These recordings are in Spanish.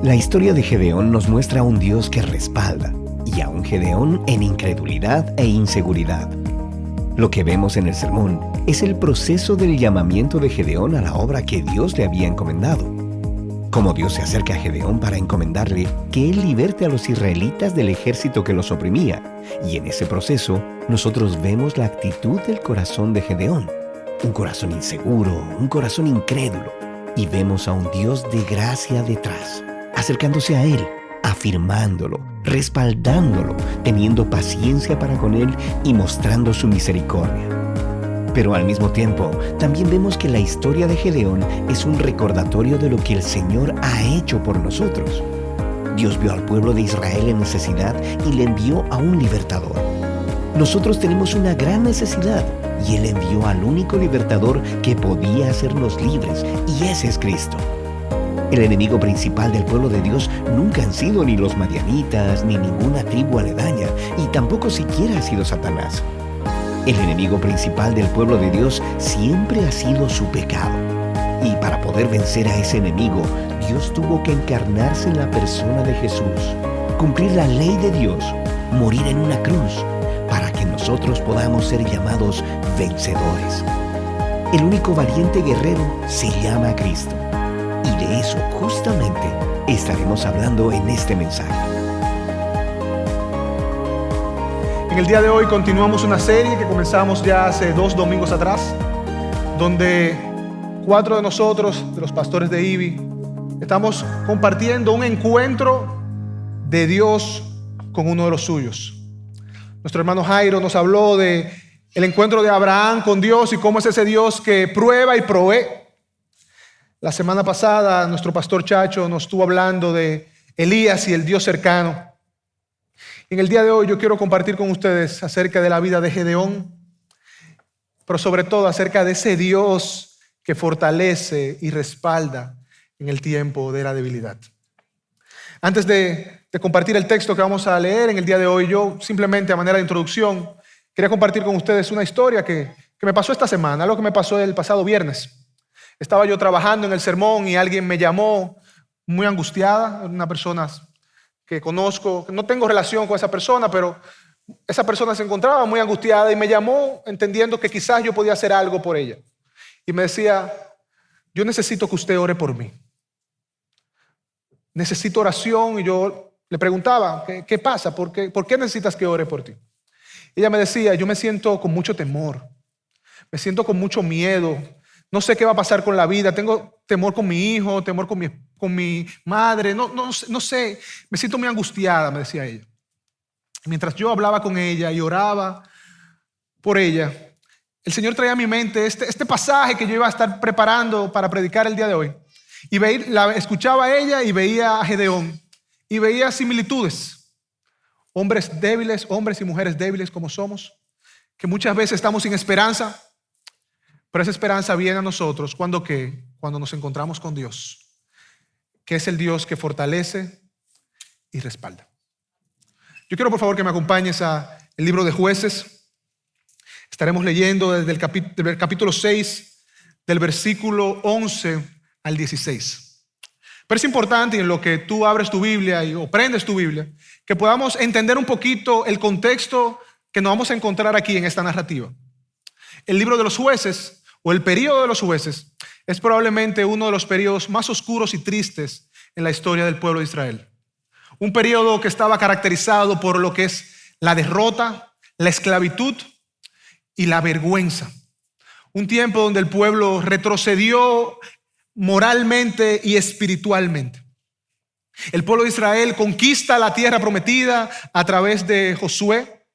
La historia de Gedeón nos muestra a un Dios que respalda y a un Gedeón en incredulidad e inseguridad. Lo que vemos en el sermón es el proceso del llamamiento de Gedeón a la obra que Dios le había encomendado. Cómo Dios se acerca a Gedeón para encomendarle que él liberte a los israelitas del ejército que los oprimía. Y en ese proceso, nosotros vemos la actitud del corazón de Gedeón. Un corazón inseguro, un corazón incrédulo. Y vemos a un Dios de gracia detrás, acercándose a él, afirmándolo, respaldándolo, teniendo paciencia para con él y mostrando su misericordia. Pero al mismo tiempo, también vemos que la historia de Gedeón es un recordatorio de lo que el Señor ha hecho por nosotros. Dios vio al pueblo de Israel en necesidad y le envió a un libertador. Nosotros tenemos una gran necesidad y Él envió al único libertador que podía hacernos libres, y ese es Cristo. El enemigo principal del pueblo de Dios nunca han sido ni los madianitas, ni ninguna tribu aledaña, y tampoco siquiera ha sido Satanás. El enemigo principal del pueblo de Dios siempre ha sido su pecado. Y para poder vencer a ese enemigo, Dios tuvo que encarnarse en la persona de Jesús, cumplir la ley de Dios, morir en una cruz, para que nosotros podamos ser llamados vencedores. El único valiente guerrero se llama Cristo. Y de eso justamente estaremos hablando en este mensaje. En el día de hoy continuamos una serie que comenzamos ya hace 2 domingos atrás, donde 4 de nosotros, de los pastores de IBI, estamos compartiendo un encuentro de Dios con uno de los suyos. Nuestro hermano Jairo nos habló de el encuentro de Abraham con Dios y cómo es ese Dios que prueba y provee. La semana pasada nuestro pastor Chacho nos estuvo hablando de Elías y el Dios cercano. En el día de hoy yo quiero compartir con ustedes acerca de la vida de Gedeón, pero sobre todo acerca de ese Dios que fortalece y respalda en el tiempo de la debilidad. Antes de compartir el texto que vamos a leer en el día de hoy, yo simplemente a manera de introducción quería compartir con ustedes una historia que me pasó esta semana, algo que me pasó el pasado viernes. Estaba yo trabajando en el sermón y alguien me llamó muy angustiada, una persona que conozco, no tengo relación con esa persona, pero esa persona se encontraba muy angustiada y me llamó entendiendo que quizás yo podía hacer algo por ella. Y me decía, yo necesito que usted ore por mí. Necesito oración. Y yo le preguntaba, ¿qué pasa? ¿Por qué necesitas que ore por ti? Ella me decía, yo me siento con mucho temor, me siento con mucho miedo, no sé qué va a pasar con la vida, tengo temor con mi hijo, temor con mi madre, no sé, me siento muy angustiada, me decía ella. Mientras yo hablaba con ella y oraba por ella, el Señor traía a mi mente este pasaje que yo iba a estar preparando para predicar el día de hoy. Y la escuchaba a ella y veía a Gedeón y veía similitudes. Hombres débiles, hombres y mujeres débiles como somos, que muchas veces estamos sin esperanza, pero esa esperanza viene a nosotros cuando nos encontramos con Dios, que es el Dios que fortalece y respalda. Yo quiero por favor que me acompañes al libro de Jueces. Estaremos leyendo desde el capítulo 6, del versículo 11 al 16. Pero es importante en lo que tú abres tu Biblia o prendes tu Biblia, que podamos entender un poquito el contexto que nos vamos a encontrar aquí en esta narrativa. El libro de los Jueces, o el período de los Jueces, es probablemente uno de los periodos más oscuros y tristes en la historia del pueblo de Israel. Un periodo que estaba caracterizado por lo que es la derrota, la esclavitud y la vergüenza. Un tiempo donde el pueblo retrocedió moralmente y espiritualmente. El pueblo de Israel conquista la tierra prometida a través de Josué,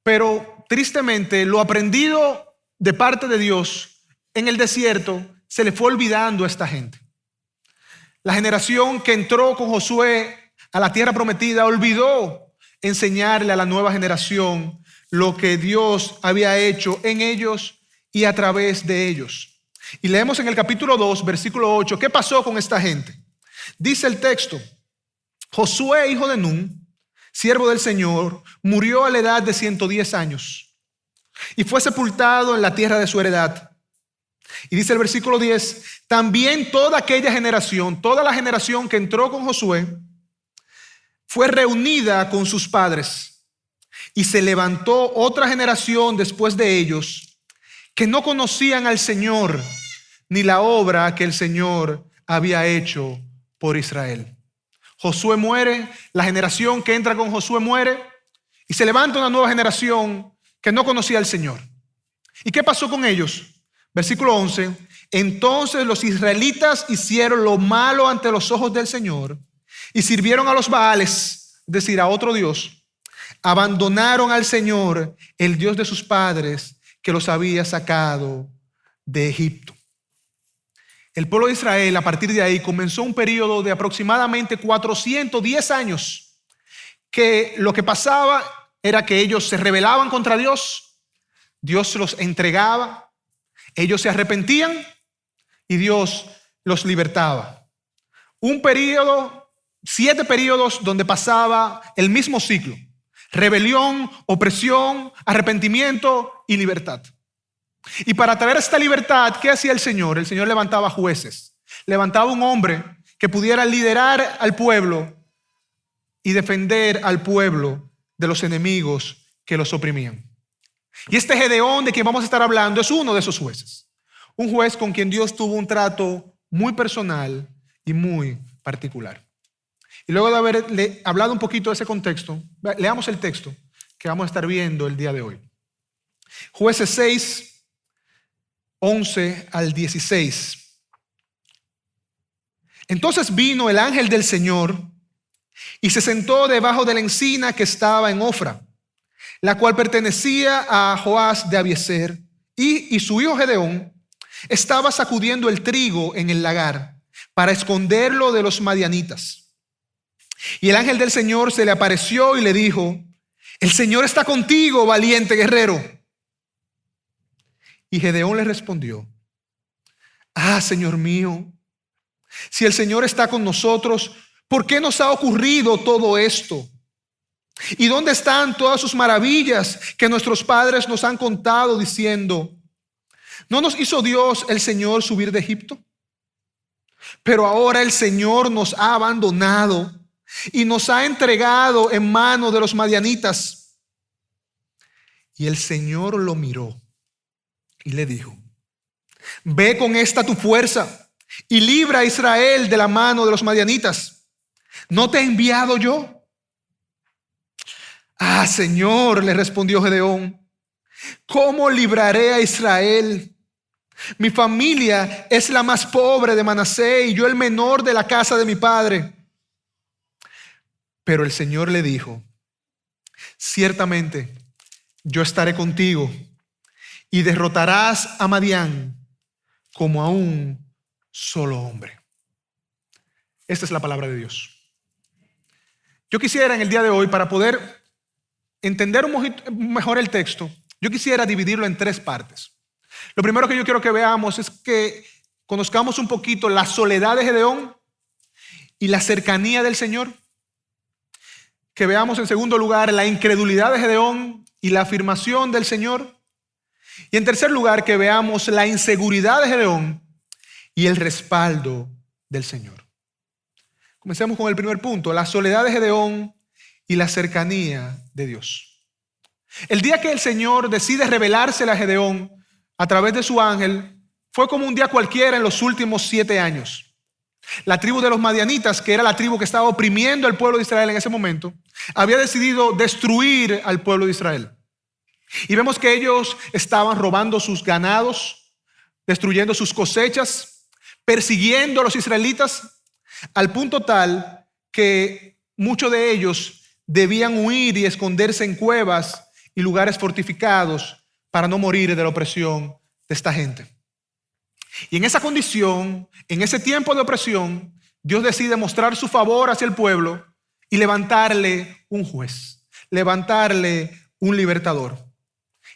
pero tristemente lo aprendido de parte de Dios en el desierto se le fue olvidando a esta gente. La generación que entró con Josué a la tierra prometida olvidó enseñarle a la nueva generación lo que Dios había hecho en ellos y a través de ellos. Y leemos en el capítulo 2, versículo 8, ¿qué pasó con esta gente? Dice el texto, Josué, hijo de Nun, siervo del Señor, murió a la edad de 110 años y fue sepultado en la tierra de su heredad. Y dice el versículo 10, también toda aquella generación, toda la generación que entró con Josué, fue reunida con sus padres. Y se levantó otra generación después de ellos, que no conocían al Señor, ni la obra que el Señor había hecho por Israel. Josué muere, la generación que entra con Josué muere, y se levanta una nueva generación que no conocía al Señor. ¿Y qué pasó con ellos? Versículo 11, entonces los israelitas hicieron lo malo ante los ojos del Señor y sirvieron a los Baales, es decir, a otro Dios. Abandonaron al Señor, el Dios de sus padres, que los había sacado de Egipto. El pueblo de Israel, a partir de ahí, comenzó un periodo de aproximadamente 410 años, que lo que pasaba era que ellos se rebelaban contra Dios, Dios los entregaba, ellos se arrepentían y Dios los libertaba. Un periodo, 7 periodos donde pasaba el mismo ciclo: rebelión, opresión, arrepentimiento y libertad. Y para traer esta libertad, ¿qué hacía el Señor? El Señor levantaba jueces, levantaba un hombre que pudiera liderar al pueblo y defender al pueblo de los enemigos que los oprimían. Y este Gedeón de quien vamos a estar hablando es uno de esos jueces. Un juez con quien Dios tuvo un trato muy personal y muy particular. Y luego de haberle hablado un poquito de ese contexto, leamos el texto que vamos a estar viendo el día de hoy. Jueces 6, 11 al 16. Entonces vino el ángel del Señor y se sentó debajo de la encina que estaba en Ofra, la cual pertenecía a Joás de Abiezer, y su hijo Gedeón estaba sacudiendo el trigo en el lagar para esconderlo de los madianitas. Y el ángel del Señor se le apareció y le dijo: el Señor está contigo, valiente guerrero. Y Gedeón le respondió: Señor mío, si el Señor está con nosotros, ¿por qué nos ha ocurrido todo esto? ¿Y dónde están todas sus maravillas que nuestros padres nos han contado diciendo: ¿no nos hizo Dios el Señor subir de Egipto? Pero ahora el Señor nos ha abandonado y nos ha entregado en mano de los madianitas. Y el Señor lo miró y le dijo: ve con esta tu fuerza y libra a Israel de la mano de los madianitas. ¿No te he enviado yo? Señor, le respondió Gedeón, ¿cómo libraré a Israel? Mi familia es la más pobre de Manasés y yo el menor de la casa de mi padre. Pero el Señor le dijo: ciertamente yo estaré contigo y derrotarás a Madián como a un solo hombre. Esta es la palabra de Dios. Yo quisiera en el día de hoy, para poder entender mejor el texto, yo quisiera dividirlo en 3 partes. Lo primero que yo quiero que veamos es que conozcamos un poquito la soledad de Gedeón y la cercanía del Señor. Que veamos en segundo lugar la incredulidad de Gedeón y la afirmación del Señor. Y en tercer lugar, que veamos la inseguridad de Gedeón y el respaldo del Señor. Comencemos con el primer punto: la soledad de Gedeón y la cercanía de Dios. El día que el Señor decide revelársele a Gedeón a través de su ángel fue como un día cualquiera en los últimos 7 años. La tribu de los madianitas, que era la tribu que estaba oprimiendo al pueblo de Israel en ese momento, había decidido destruir al pueblo de Israel. Y vemos que ellos estaban robando sus ganados, destruyendo sus cosechas, persiguiendo a los israelitas, al punto tal que muchos de ellos debían huir y esconderse en cuevas y lugares fortificados para no morir de la opresión de esta gente. Y en esa condición, en ese tiempo de opresión, Dios decide mostrar su favor hacia el pueblo y levantarle un juez, levantarle un libertador.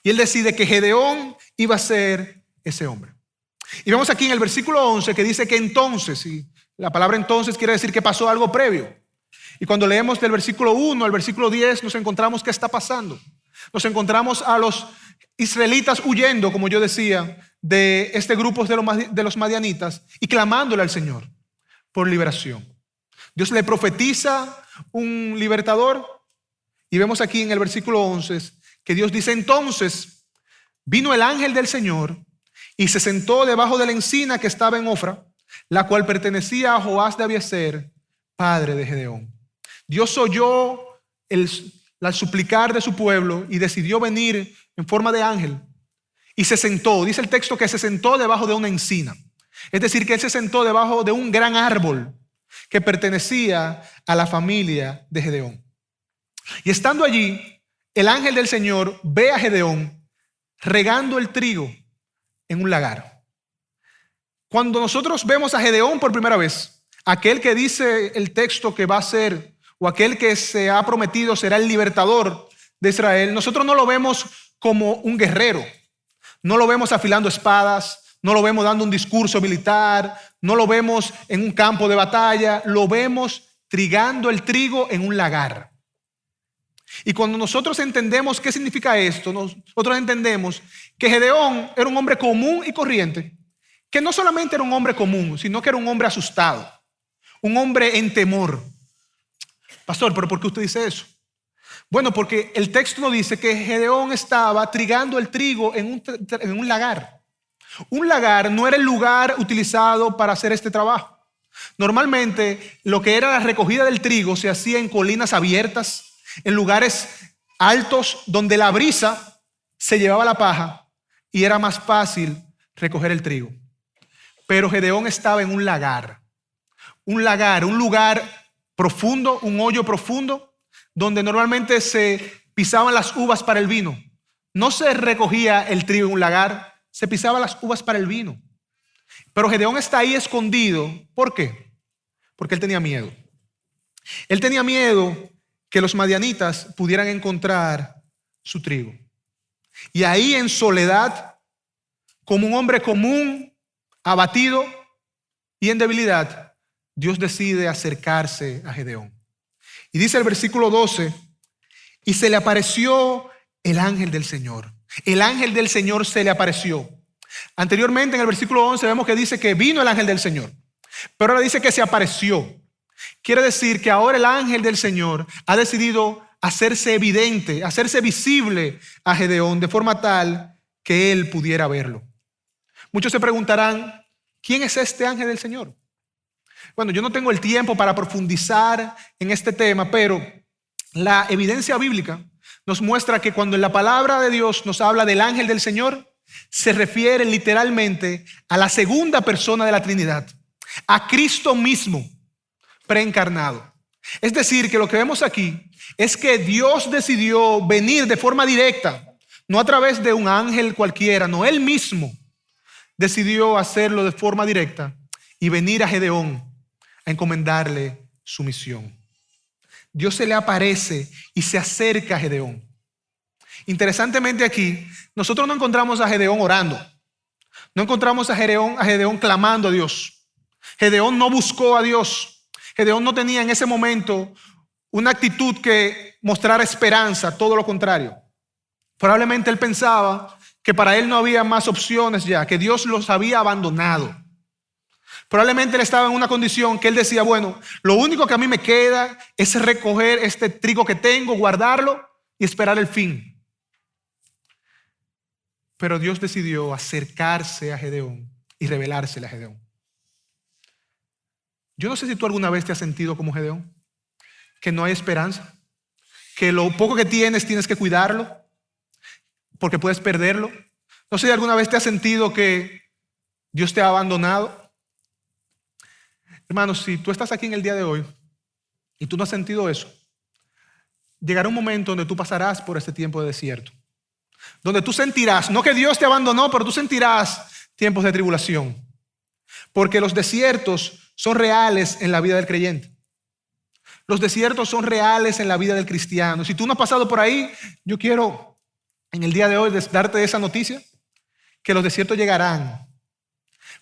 Y él decide que Gedeón iba a ser ese hombre. Y vemos aquí en el versículo 11 que dice que entonces, y la palabra entonces quiere decir que pasó algo previo. Y cuando leemos del versículo 1 al versículo 10 nos encontramos qué está pasando. Nos encontramos a los israelitas huyendo, como yo decía, de este grupo de los madianitas y clamándole al Señor por liberación. Dios le profetiza un libertador y vemos aquí en el versículo 11 que Dios dice: entonces vino el ángel del Señor y se sentó debajo de la encina que estaba en Ofra, la cual pertenecía a Joás de Abiezer, padre de Gedeón. Dios oyó el suplicar de su pueblo y decidió venir en forma de ángel y se sentó. Dice el texto que se sentó debajo de una encina. Es decir, que él se sentó debajo de un gran árbol que pertenecía a la familia de Gedeón. Y estando allí, el ángel del Señor ve a Gedeón regando el trigo en un lagar. Cuando nosotros vemos a Gedeón por primera vez, aquel que dice el texto que va a ser, o aquel que se ha prometido será el libertador de Israel, nosotros no lo vemos como un guerrero, no lo vemos afilando espadas, no lo vemos dando un discurso militar, no lo vemos en un campo de batalla, lo vemos trigando el trigo en un lagar. Y cuando nosotros entendemos qué significa esto, nosotros entendemos que Gedeón era un hombre común y corriente, que no solamente era un hombre común, sino que era un hombre asustado, un hombre en temor. Pastor, ¿pero por qué usted dice eso? Bueno, porque el texto nos dice que Gedeón estaba trigando el trigo en un lagar. Un lagar no era el lugar utilizado para hacer este trabajo. Normalmente lo que era la recogida del trigo se hacía en colinas abiertas, en lugares altos donde la brisa se llevaba la paja y era más fácil recoger el trigo. Pero Gedeón estaba en un lagar, un lugar profundo, un hoyo profundo, donde normalmente se pisaban las uvas para el vino. No se recogía el trigo en un lagar, se pisaban las uvas para el vino. Pero Gedeón está ahí escondido. ¿Por qué? Porque él tenía miedo. Él tenía miedo que los madianitas pudieran encontrar su trigo. Y ahí en soledad, como un hombre común, abatido y en debilidad, Dios decide acercarse a Gedeón. Y dice el versículo 12, y se le apareció el ángel del Señor. El ángel del Señor se le apareció. Anteriormente en el versículo 11 vemos que dice que vino el ángel del Señor, pero ahora dice que se apareció. Quiere decir que ahora el ángel del Señor ha decidido hacerse evidente, hacerse visible a Gedeón de forma tal que él pudiera verlo. Muchos se preguntarán, ¿quién es este ángel del Señor? Bueno, yo no tengo el tiempo para profundizar en este tema, pero la evidencia bíblica nos muestra que cuando en la palabra de Dios nos habla del ángel del Señor, se refiere literalmente a la segunda persona de la Trinidad, a Cristo mismo preencarnado. Es decir, que lo que vemos aquí es que Dios decidió venir de forma directa, no a través de un ángel cualquiera, no, Él mismo decidió hacerlo de forma directa y venir a Gedeón a encomendarle su misión. Dios se le aparece y se acerca a Gedeón. Interesantemente aquí, nosotros no encontramos a Gedeón orando. No encontramos a Gedeón clamando a Dios. Gedeón no buscó a Dios. Gedeón no tenía en ese momento una actitud que mostrara esperanza, todo lo contrario. Probablemente él pensaba que para él no había más opciones ya, que Dios los había abandonado. Probablemente él estaba en una condición que él decía, bueno, lo único que a mí me queda es recoger este trigo que tengo, guardarlo y esperar el fin. Pero Dios decidió acercarse a Gedeón y revelársele a Gedeón. Yo no sé si tú alguna vez te has sentido como Gedeón, que no hay esperanza, que lo poco que tienes que cuidarlo, porque puedes perderlo. No sé si alguna vez te has sentido que Dios te ha abandonado. Hermanos, si tú estás aquí en el día de hoy y tú no has sentido eso, llegará un momento donde tú pasarás por este tiempo de desierto, donde tú sentirás, no que Dios te abandonó, pero tú sentirás tiempos de tribulación, porque los desiertos son reales en la vida del creyente. Los desiertos son reales en la vida del cristiano. Si tú no has pasado por ahí, yo quiero en el día de hoy darte esa noticia, que los desiertos llegarán,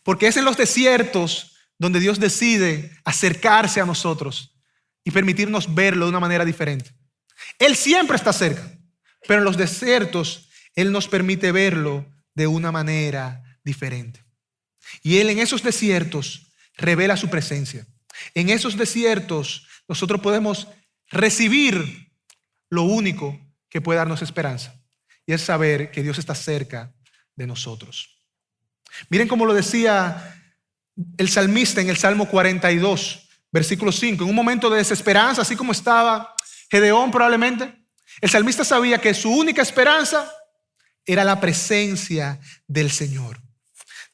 porque es en los desiertos donde Dios decide acercarse a nosotros y permitirnos verlo de una manera diferente. Él siempre está cerca, pero en los desiertos Él nos permite verlo de una manera diferente. Y Él en esos desiertos revela su presencia. En esos desiertos nosotros podemos recibir lo único que puede darnos esperanza, y es saber que Dios está cerca de nosotros. Miren cómo lo decía el salmista en el Salmo 42, versículo 5. En un momento de desesperanza, así como estaba Gedeón probablemente, el salmista sabía que su única esperanza era la presencia del Señor.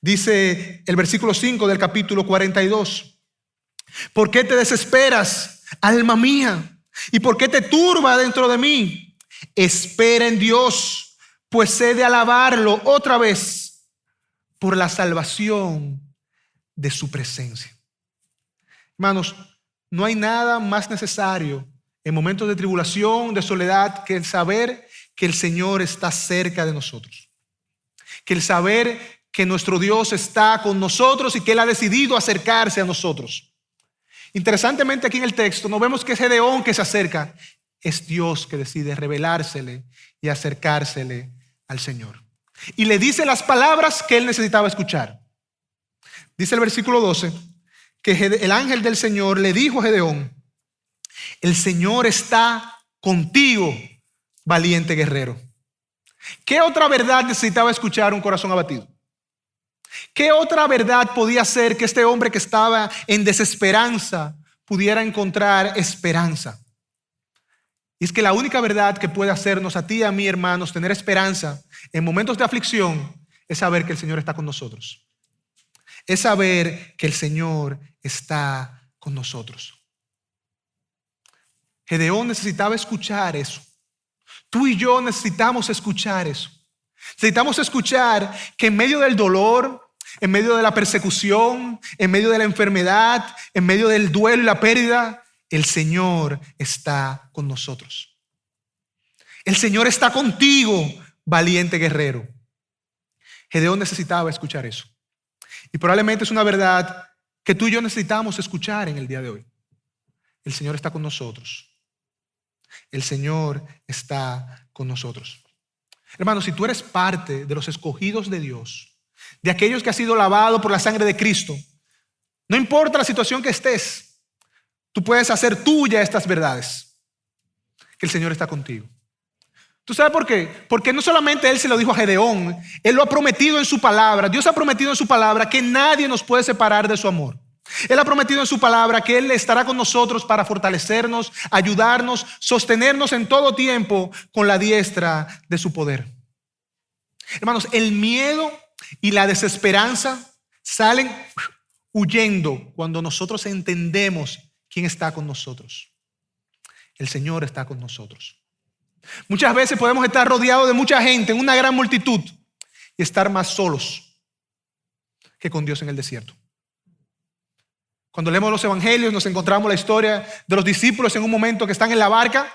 Dice el versículo 5 del capítulo 42. ¿Por qué te desesperas, alma mía? ¿Y por qué te turba dentro de mí? Espera en Dios, pues he de alabarlo otra vez por la salvación de su presencia. Hermanos, no hay nada más necesario en momentos de tribulación, de soledad, que el saber que el Señor está cerca de nosotros. Que el saber que nuestro Dios está con nosotros y que Él ha decidido acercarse a nosotros. Interesantemente, aquí en el texto no vemos que es Gedeón que se acerca, es Dios que decide revelársele y acercársele al Señor. Y le dice las palabras que él necesitaba escuchar. Dice el versículo 12 que el ángel del Señor le dijo a Gedeón: el Señor está contigo, valiente guerrero. ¿Qué otra verdad necesitaba escuchar un corazón abatido? ¿Qué otra verdad podía hacer que este hombre que estaba en desesperanza pudiera encontrar esperanza? Y es que la única verdad que puede hacernos a ti y a mí, hermanos, tener esperanza en momentos de aflicción es saber que el Señor está con nosotros. Es saber que el Señor está con nosotros. Gedeón necesitaba escuchar eso. Tú y yo necesitamos escuchar eso. Necesitamos escuchar que en medio del dolor, en medio de la persecución, en medio de la enfermedad, en medio del duelo y la pérdida, el Señor está con nosotros. El Señor está contigo, valiente guerrero. Gedeón necesitaba escuchar eso. Y probablemente es una verdad que tú y yo necesitamos escuchar en el día de hoy. El Señor está con nosotros. El Señor está con nosotros. Hermanos, si tú eres parte de los escogidos de Dios, de aquellos que han sido lavados por la sangre de Cristo, no importa la situación que estés, tú puedes hacer tuya estas verdades, que el Señor está contigo. ¿Tú sabes por qué? Porque no solamente Él se lo dijo a Gedeón, Él lo ha prometido en su palabra. Dios ha prometido en su palabra que nadie nos puede separar de su amor. Él ha prometido en su palabra que Él estará con nosotros para fortalecernos, ayudarnos, sostenernos en todo tiempo con la diestra de su poder. Hermanos, el miedo y la desesperanza salen huyendo cuando nosotros entendemos quién está con nosotros. El Señor está con nosotros. Muchas veces podemos estar rodeados de mucha gente, en una gran multitud, y estar más solos que con Dios en el desierto. Cuando leemos los evangelios nos encontramos la historia de los discípulos en un momento que están en la barca.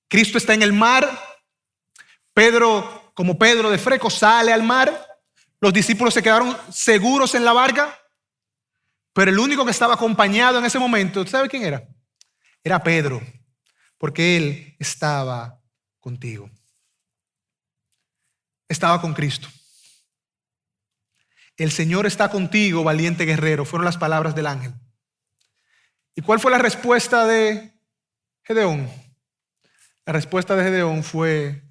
Cristo está en el mar. Pedro, como Pedro de Freco, sale al mar. Los discípulos se quedaron seguros en la barca. Pero el único que estaba acompañado en ese momento, ¿sabe quién era? Era Pedro, porque él estaba contigo. Estaba con Cristo. El Señor está contigo, valiente guerrero, fueron las palabras del ángel. ¿Y cuál fue la respuesta de Gedeón? La respuesta de Gedeón fue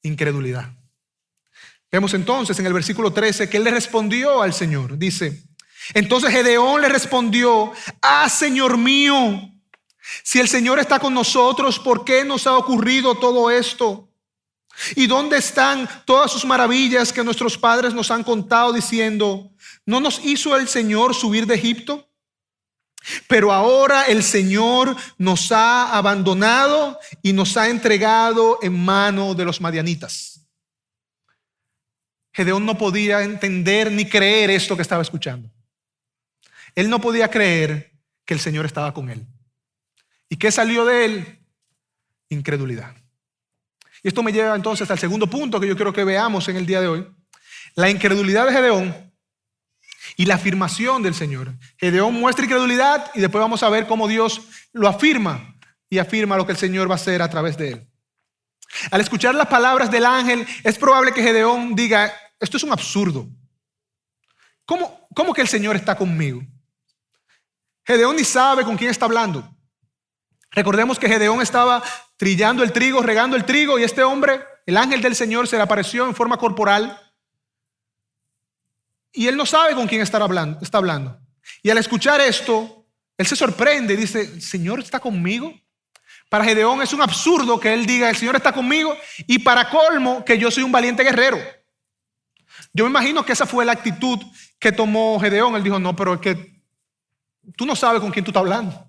incredulidad. Vemos entonces en el versículo 13 que él le respondió al Señor. Dice: entonces Gedeón le respondió: Señor mío, si el Señor está con nosotros, ¿por qué nos ha ocurrido todo esto? ¿Y dónde están todas sus maravillas que nuestros padres nos han contado diciendo: ¿no nos hizo el Señor subir de Egipto? Pero ahora el Señor nos ha abandonado y nos ha entregado en mano de los madianitas. Gedeón no podía entender ni creer esto que estaba escuchando. Él no podía creer que el Señor estaba con él. ¿Y qué salió de él? Incredulidad. Y esto me lleva entonces al segundo punto que yo quiero que veamos en el día de hoy. La incredulidad de Gedeón y la afirmación del Señor. Gedeón muestra incredulidad y después vamos a ver cómo Dios lo afirma y afirma lo que el Señor va a hacer a través de él. Al escuchar las palabras del ángel, es probable que Gedeón diga: esto es un absurdo. ¿Cómo que el Señor está conmigo? Gedeón ni sabe con quién está hablando. Recordemos que Gedeón estaba trillando el trigo, regando el trigo, y este hombre, el ángel del Señor, se le apareció en forma corporal. Y él no sabe con quién está hablando. Y al escuchar esto, él se sorprende y dice, ¿el Señor está conmigo? Para Gedeón es un absurdo que él diga, el Señor está conmigo, y para colmo, que yo soy un valiente guerrero. Yo me imagino que esa fue la actitud que tomó Gedeón. Él dijo, no, pero es que tú no sabes con quién tú estás hablando.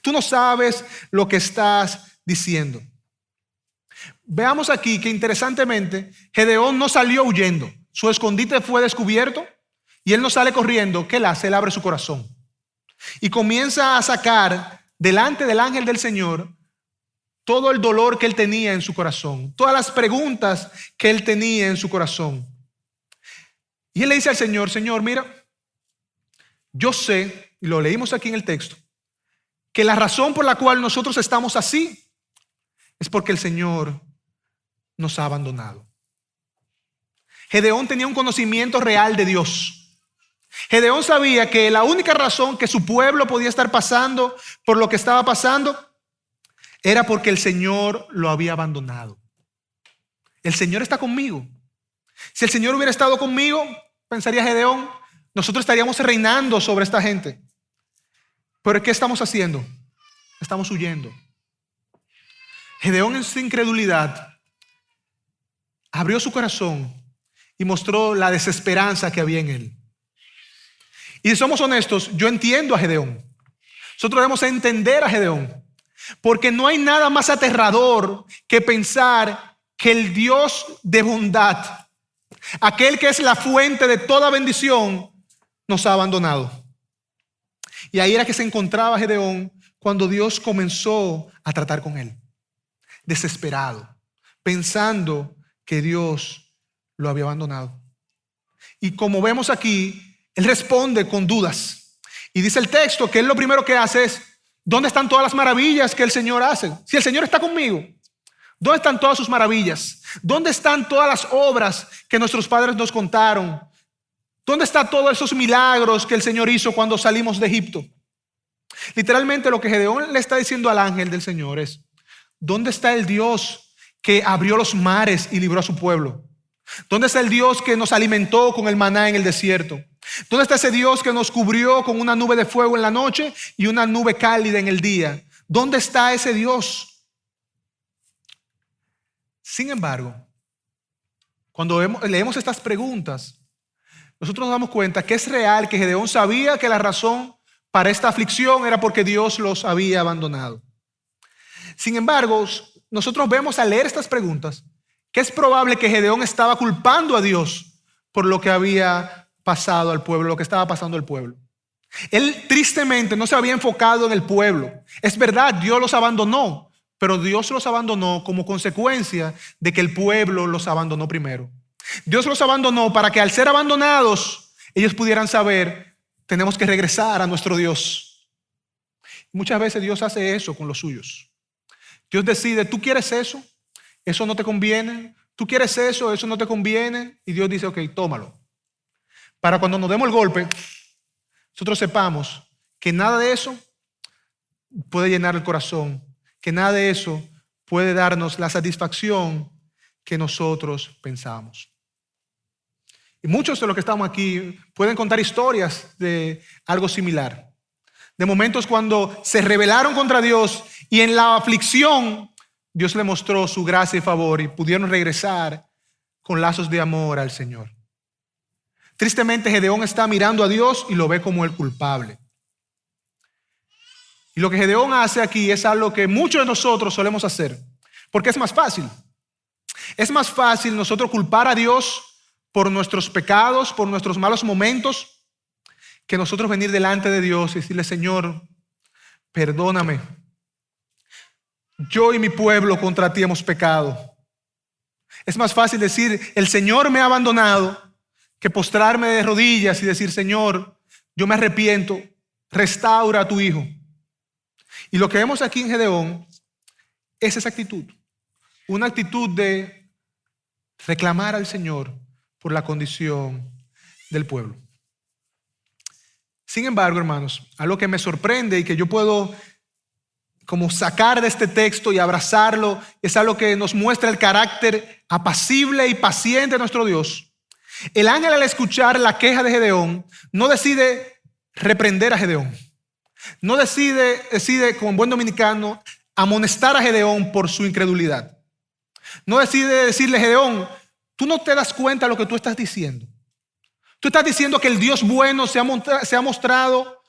Tú no sabes lo que estás diciendo. Veamos aquí que interesantemente, Gedeón no salió huyendo. Su escondite fue descubierto y él no sale corriendo. ¿Qué él hace? Él abre su corazón y comienza a sacar delante del ángel del Señor todo el dolor que él tenía en su corazón, todas las preguntas que él tenía en su corazón. Y él le dice al Señor, Señor, mira, yo sé, y lo leímos aquí en el texto, que la razón por la cual nosotros estamos así es porque el Señor nos ha abandonado. Gedeón tenía un conocimiento real de Dios. Gedeón sabía que la única razón que su pueblo podía estar pasando por lo que estaba pasando era porque el Señor lo había abandonado. El Señor está conmigo. Si el Señor hubiera estado conmigo, pensaría Gedeón, nosotros estaríamos reinando sobre esta gente. Pero ¿qué estamos haciendo? Estamos huyendo. Gedeón en su incredulidad abrió su corazón y mostró la desesperanza que había en él. Y si somos honestos, yo entiendo a Gedeón. Nosotros debemos entender a Gedeón, porque no hay nada más aterrador que pensar que el Dios de bondad, aquel que es la fuente de toda bendición, nos ha abandonado. Y ahí era que se encontraba Gedeón cuando Dios comenzó a tratar con él, desesperado, pensando que Dios lo había abandonado. Y como vemos aquí, él responde con dudas. Y dice el texto que él lo primero que hace es, ¿dónde están todas las maravillas que el Señor hace? Si el Señor está conmigo, ¿dónde están todas sus maravillas? ¿Dónde están todas las obras que nuestros padres nos contaron? ¿Dónde están todos esos milagros que el Señor hizo cuando salimos de Egipto? Literalmente lo que Gedeón le está diciendo al ángel del Señor es, ¿dónde está el Dios que abrió los mares y libró a su pueblo? ¿Dónde está el Dios que nos alimentó con el maná en el desierto? ¿Dónde está ese Dios que nos cubrió con una nube de fuego en la noche y una nube cálida en el día? ¿Dónde está ese Dios? Sin embargo, cuando leemos estas preguntas, nosotros nos damos cuenta que es real que Gedeón sabía que la razón para esta aflicción era porque Dios los había abandonado. Sin embargo, nosotros vemos al leer estas preguntas que es probable que Gedeón estaba culpando a Dios por lo que había pasado al pueblo, lo que estaba pasando al pueblo. Él tristemente no se había enfocado en el pueblo. Es verdad, Dios los abandonó, pero Dios los abandonó como consecuencia de que el pueblo los abandonó primero. Dios los abandonó para que al ser abandonados, ellos pudieran saber, tenemos que regresar a nuestro Dios. Muchas veces Dios hace eso con los suyos. Dios decide, ¿tú quieres eso? Eso no te conviene. ¿Tú quieres eso? Eso no te conviene. Y Dios dice, ok, tómalo. Para cuando nos demos el golpe, nosotros sepamos que nada de eso puede llenar el corazón, que nada de eso puede darnos la satisfacción que nosotros pensamos. Y muchos de los que estamos aquí pueden contar historias de algo similar, de momentos cuando se rebelaron contra Dios y en la aflicción Dios le mostró su gracia y favor y pudieron regresar con lazos de amor al Señor. Tristemente, Gedeón está mirando a Dios y lo ve como el culpable. Y lo que Gedeón hace aquí es algo que muchos de nosotros solemos hacer, porque es más fácil. Es más fácil nosotros culpar a Dios por nuestros pecados, por nuestros malos momentos, que nosotros venir delante de Dios y decirle, Señor, perdóname. Yo y mi pueblo contra ti hemos pecado. Es más fácil decir, el Señor me ha abandonado, que postrarme de rodillas y decir, Señor, yo me arrepiento, restaura a tu hijo. Y lo que vemos aquí en Gedeón es esa actitud, una actitud de reclamar al Señor por la condición del pueblo. Sin embargo, hermanos, algo que me sorprende y que yo puedo como sacar de este texto y abrazarlo, es algo que nos muestra el carácter apacible y paciente de nuestro Dios. El ángel, al escuchar la queja de Gedeón, no decide reprender a Gedeón. No decide, como buen dominicano, amonestar a Gedeón por su incredulidad. No decide decirle: Gedeón, tú no te das cuenta de lo que tú estás diciendo. Tú estás diciendo que el Dios bueno se ha mostrado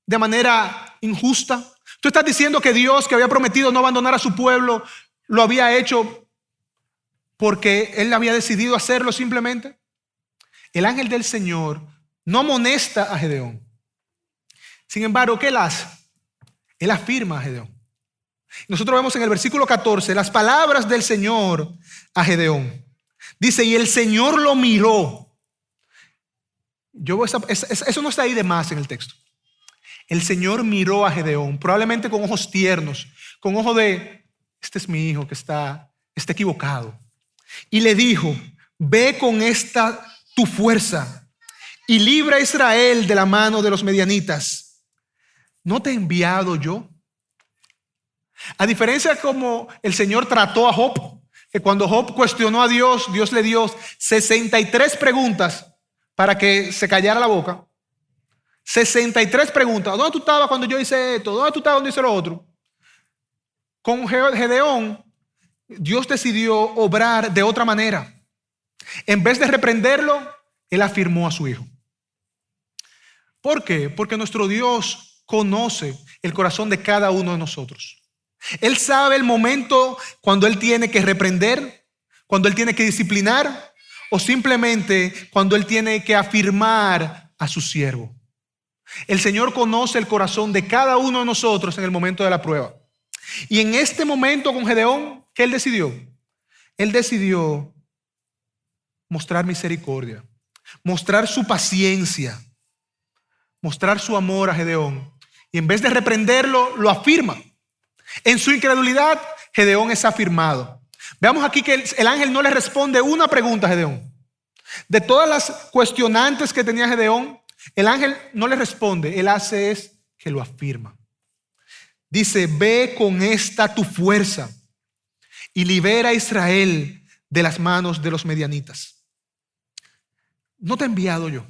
de manera injusta. Tú estás diciendo que Dios, que había prometido no abandonar a su pueblo, lo había hecho porque Él había decidido hacerlo simplemente. El ángel del Señor no amonesta a Gedeón. Sin embargo, ¿qué él hace? Él afirma a Gedeón. Nosotros vemos en el versículo 14 las palabras del Señor a Gedeón. Dice: y el Señor lo miró. Eso no está ahí de más en el texto. El Señor miró a Gedeón, probablemente con ojos tiernos, con ojos de: este es mi hijo que está equivocado. Y le dijo: ve con esta tu fuerza y libra a Israel de la mano de los medianitas. ¿No te he enviado yo? A diferencia de como el Señor trató a Job, que cuando Job cuestionó a Dios, Dios le dio 63 preguntas para que se callara la boca. 63 preguntas. ¿Dónde tú estabas cuando yo hice esto? ¿Dónde tú estabas cuando hice lo otro? Con Gedeón, Dios decidió obrar de otra manera. En vez de reprenderlo, Él afirmó a su hijo. ¿Por qué? Porque nuestro Dios conoce el corazón de cada uno de nosotros. Él sabe el momento cuando Él tiene que reprender, cuando Él tiene que disciplinar, o simplemente cuando Él tiene que afirmar a su siervo. El Señor conoce el corazón de cada uno de nosotros en el momento de la prueba. Y en este momento con Gedeón, ¿qué Él decidió? Él decidió mostrar misericordia, mostrar su paciencia, mostrar su amor a Gedeón. Y en vez de reprenderlo, lo afirma. En su incredulidad, Gedeón es afirmado. Veamos aquí que el ángel no le responde una pregunta a Gedeón. De todas las cuestionantes que tenía Gedeón, el ángel no le responde. Él hace es que lo afirma. Dice: ve con esta tu fuerza y libera a Israel de las manos de los medianitas. ¿No te he enviado yo?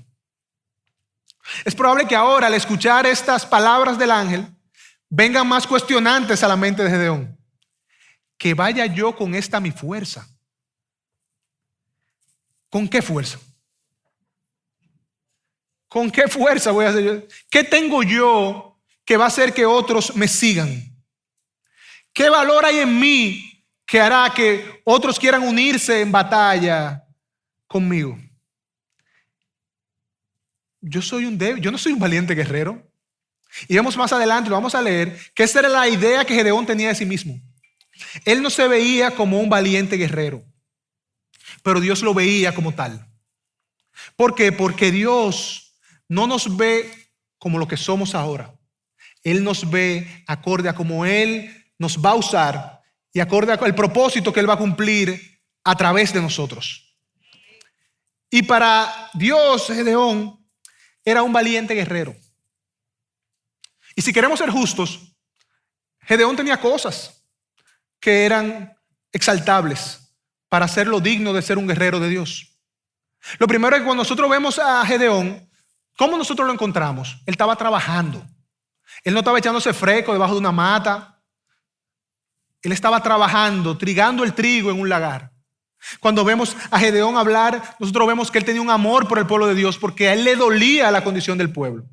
Es probable que ahora, al escuchar estas palabras del ángel, vengan más cuestionantes a la mente de Gedeón. Que vaya yo con esta mi fuerza. ¿Con qué fuerza? ¿Con qué fuerza voy a hacer yo? ¿Qué tengo yo que va a hacer que otros me sigan? ¿Qué valor hay en mí que hará que otros quieran unirse en batalla conmigo? Yo soy un débil, yo no soy un valiente guerrero. Y vemos más adelante, lo vamos a leer, que esa era la idea que Gedeón tenía de sí mismo. Él no se veía como un valiente guerrero, pero Dios lo veía como tal. ¿Por qué? Porque Dios no nos ve como lo que somos ahora. Él nos ve acorde a cómo Él nos va a usar y acorde al propósito que Él va a cumplir a través de nosotros. Y para Dios, Gedeón era un valiente guerrero. Y si queremos ser justos, Gedeón tenía cosas que eran exaltables para hacerlo digno de ser un guerrero de Dios. Lo primero es que cuando nosotros vemos a Gedeón, ¿cómo nosotros lo encontramos? Él estaba trabajando. Él no estaba echándose fresco debajo de una mata. Él estaba trabajando, trigando el trigo en un lagar. Cuando vemos a Gedeón hablar, nosotros vemos que él tenía un amor por el pueblo de Dios porque a él le dolía la condición del pueblo.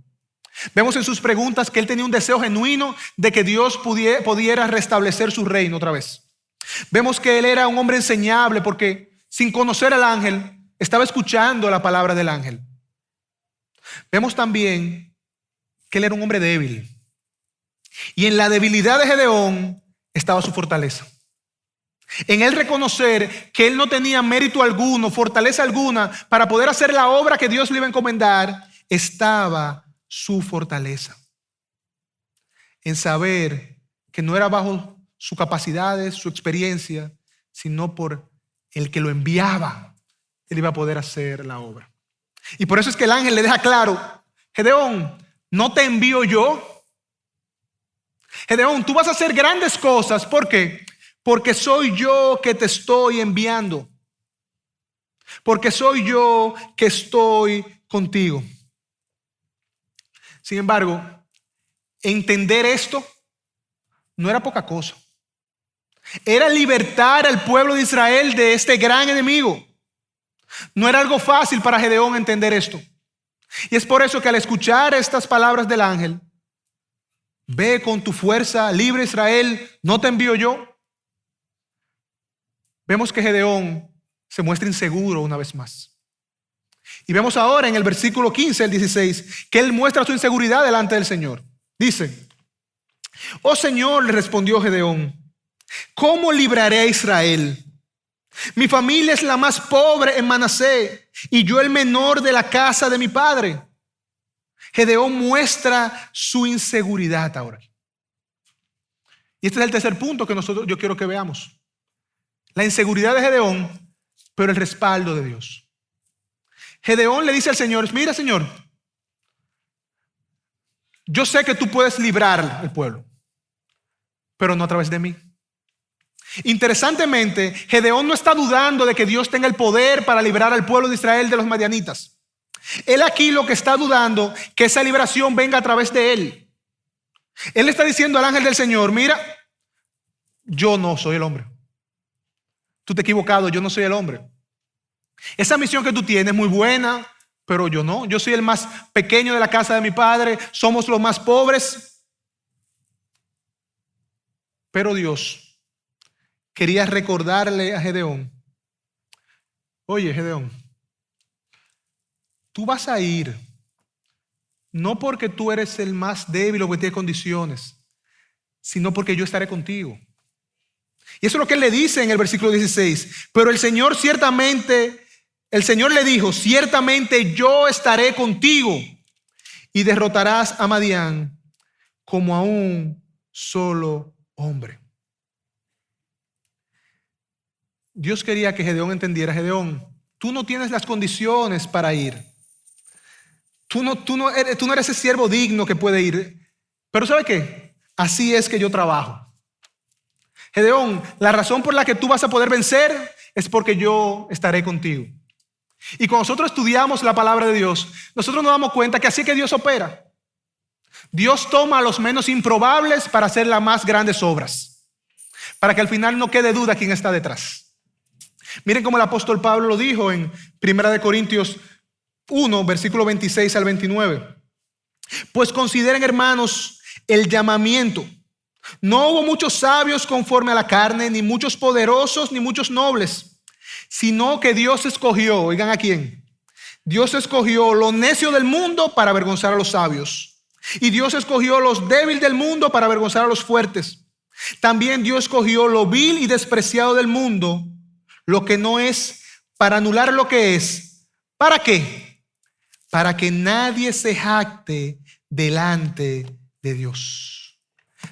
Vemos en sus preguntas que él tenía un deseo genuino de que Dios pudiera restablecer su reino otra vez. Vemos que él era un hombre enseñable porque sin conocer al ángel estaba escuchando la palabra del ángel. Vemos también que él era un hombre débil y en la debilidad de Gedeón estaba su fortaleza. En él reconocer que él no tenía mérito alguno, fortaleza alguna para poder hacer la obra que Dios le iba a encomendar, estaba su fortaleza. En saber que no era bajo sus capacidades, su experiencia, sino por el que lo enviaba, él iba a poder hacer la obra. Y por eso es que el ángel le deja claro: Gedeón, ¿no te envío yo? Gedeón, tú vas a hacer grandes cosas. ¿Por qué? Porque soy yo que te estoy enviando. Porque soy yo que estoy contigo. Sin embargo, entender esto no era poca cosa. Era libertar al pueblo de Israel de este gran enemigo. No era algo fácil para Gedeón entender esto. Y es por eso que al escuchar estas palabras del ángel, ve con tu fuerza, libre Israel, ¿no te envío yo? Vemos que Gedeón se muestra inseguro una vez más. Y vemos ahora en el versículo 15 al 16 que él muestra su inseguridad delante del Señor. Dice: oh Señor, le respondió Gedeón, ¿cómo libraré a Israel? Mi familia es la más pobre en Manasés y yo el menor de la casa de mi padre. Gedeón muestra su inseguridad ahora. Y este es el tercer punto que yo quiero que veamos. La inseguridad de Gedeón, pero el respaldo de Dios. Gedeón le dice al Señor: mira, Señor, yo sé que tú puedes librar al pueblo, pero no a través de mí. Interesantemente, Gedeón no está dudando de que Dios tenga el poder para librar al pueblo de Israel de los madianitas. Él aquí lo que está dudando, que esa liberación venga a través de él. Él le está diciendo al ángel del Señor: mira, yo no soy el hombre. Tú te has equivocado, yo no soy el hombre. Esa misión que tú tienes es muy buena, pero yo no. Yo soy el más pequeño de la casa de mi padre. Somos los más pobres. Pero Dios quería recordarle a Gedeón: oye, Gedeón, tú vas a ir no porque tú eres el más débil o que tiene condiciones, sino porque yo estaré contigo. Y eso es lo que él le dice en el versículo 16. Pero el Señor le dijo: ciertamente yo estaré contigo y derrotarás a Madián como a un solo hombre. Dios quería que Gedeón entendiera: Gedeón, tú no tienes las condiciones para ir. Tú no eres ese siervo digno que puede ir. Pero ¿sabe qué? Así es que yo trabajo. Gedeón, la razón por la que tú vas a poder vencer es porque yo estaré contigo. Y cuando nosotros estudiamos la palabra de Dios, nosotros nos damos cuenta que así es que Dios opera. Dios toma a los menos improbables para hacer las más grandes obras, para que al final no quede duda quién está detrás. Miren cómo el apóstol Pablo lo dijo en 1 Corintios 1, versículo 26 al 29. Pues consideren, hermanos, el llamamiento. No hubo muchos sabios conforme a la carne, ni muchos poderosos, ni muchos nobles, sino que Dios escogió, oigan a quién, Dios escogió lo necio del mundo para avergonzar a los sabios, y Dios escogió los débiles del mundo para avergonzar a los fuertes. También Dios escogió lo vil y despreciado del mundo, lo que no es, para anular lo que es. ¿Para qué? Para que nadie se jacte delante de Dios.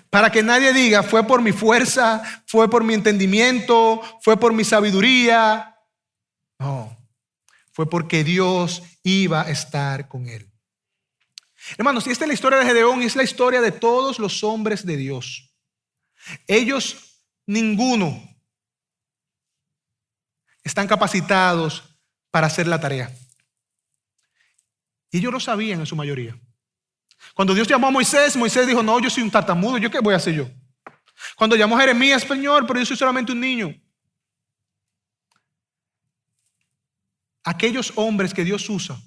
Para que nadie diga: fue por mi fuerza, fue por mi entendimiento, fue por mi sabiduría. No, fue porque Dios iba a estar con él. Hermanos, y esta es la historia de Gedeón y es la historia de todos los hombres de Dios. Ellos, ninguno, están capacitados para hacer la tarea. Y ellos lo sabían en su mayoría. Cuando Dios llamó a Moisés, Moisés dijo: no, yo soy un tartamudo, ¿yo qué voy a hacer yo? Cuando llamó a Jeremías: Señor, pero yo soy solamente un niño. Aquellos hombres que Dios usa